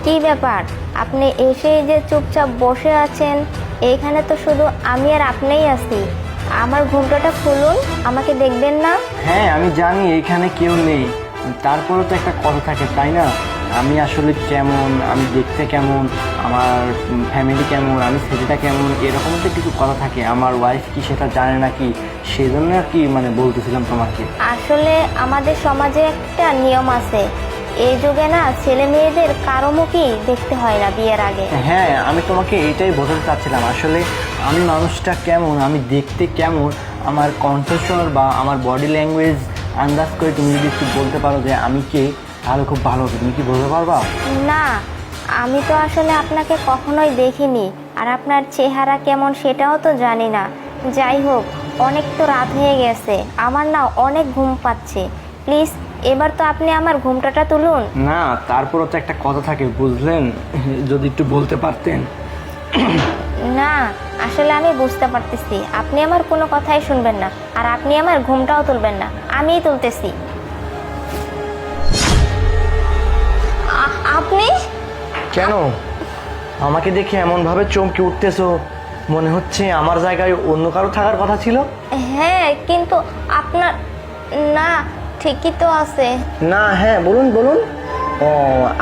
কি ব্যাপার, আপনি এসে যে চুপচাপ বসে আছেন? এইখানে তো শুধু আমি আর আপনিই আছি। আমার ঘুমটাটা খুলুন, আমাকে দেখবেন না? হ্যাঁ আমি জানি এখানে কেউ নেই, তারপরে তো একটা কথা থাকে তাই না? আমি আসলে কেমন, আমি দেখতে কেমন, আমার ফ্যামিলি কেমন, আমি ছেলেটা কেমন, এরকম তো কিছু কথা থাকে। আমার ওয়াইফ কি সেটা জানে নাকি, সেজন্য আর কি মানে বলতেছিলাম তোমাকে। আসলে আমাদের সমাজে একটা নিয়ম আছে, এই যুগে না ছেলে মেয়েদের কারো মুখই দেখতে হয় না বিয়ের আগে। হ্যাঁ আমি তোমাকে এইটাই বোঝাতে চাচ্ছিলাম, আসলে আমি মানুষটা কেমন, আমি দেখতে কেমন, আমার কণ্ঠস্বর বা আমার বডি ল্যাঙ্গুয়েজ আন্দাজ করে তুমি যদি একটু বলতে পারো যে আমি কে, তাহলে খুব ভালো হতো। তুমি কি বলতে পারবা? না, আমি তো আসলে আপনাকে কখনোই দেখিনি, আর আপনার চেহারা কেমন সেটাও তো জানি না। যাই হোক, অনেক তো রাত হয়ে গেছে, আমার না অনেক ঘুম পাচ্ছে। প্লিজ এবার তো আপনি আমার ঘুমটাটা তুলুন। না তারপরও তো একটা কথা থাকে বুঝলেন, যদি একটু বলতে পারতেন। না, আসলে আমি বুঝতে পারতেছি আপনি আমার কোনো কথাই শুনবেন না, আর আপনি আমার ঘুমটাও তুলবেন না। আমিই তুলতেছি। আপনি? কেন আমাকে দেখে এমনভাবে চমকে উঠতেছো? মনে হচ্ছে আমার জায়গায় অন্য কারো থাকার কথা ছিল। হ্যাঁ, কিন্তু আপনার না, ঠিকই তো আছে। না হ্যাঁ বলুন বলুন। ও,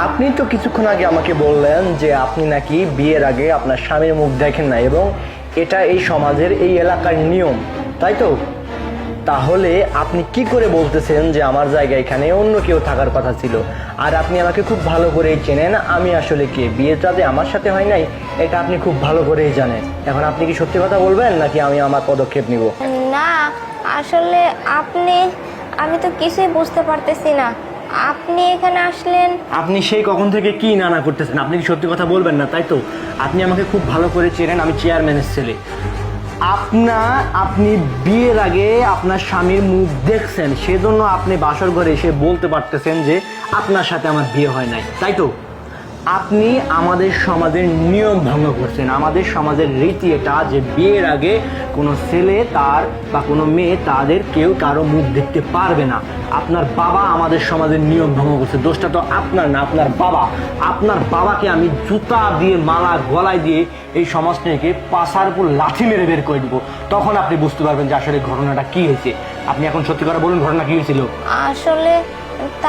আপনি তো কিছুক্ষণ আগে আমাকে বললেন যে আপনি নাকি বিয়ের আগে আপনার স্বামীর মুখ দেখেন না, এবং এটা এই সমাজের এই এলাকার নিয়ম, তাই তো? তাহলে আপনি কি করে বলতেছেন যে আমার জায়গায় এখানে অন্য কেউ থাকার কথা ছিল? আর আপনি আমাকে খুব ভালো করেই চেনেন আমি আসলে কে, বিয়েটা যে আমার সাথে হয় নাই এটা আপনি খুব ভালো করেই জানেন। এখন আপনি কি সত্যি কথা বলবেন নাকি আমি আমার পদক্ষেপ নিব? না, আসলে আমি তো কিছুই বুঝতে পারতেছি না। আপনি এখানে আসলেন? আপনি সেই কখন থেকে কি নানা করতেছেন? আপনি কি সত্যি কথা বলবেন না তাই তো? আপনি আমাকে খুব ভালো করে চেনেন, আমি চেয়ারম্যানের ছেলে। আপনি বিয়ের আগে আপনার স্বামীর মুখ দেখছেন, সেজন্য আপনি বাসর ঘরে এসে বলতে পারতেছেন যে আপনার সাথে আমার বিয়ে হয় নাই, তাই তো? আপনি আমাদের সমাজের নিয়ম ভঙ্গ করছেন। আমাদের সমাজের রীতি এটা যে বিয়ের আগে কোনো ছেলে তার বা কোনো মেয়ে তাদের কেউ কারো মুখ দেখতে পারবে না। আপনার বাবা আমাদের সমাজের নিয়ম ভঙ্গ করছে, দোষটা তো আপনার না, আপনার বাবা। আপনার বাবাকে আমি জুতা দিয়ে মালা গলায় দিয়ে এই সমাজ থেকে পাশার উপর লাথি মেরে বের করে দিব, তখন আপনি বুঝতে পারবেন যে আসলে ঘটনাটা কি হয়েছে। আপনি এখন সত্যি করে বলুন ঘটনা কি হয়েছিল। আসলে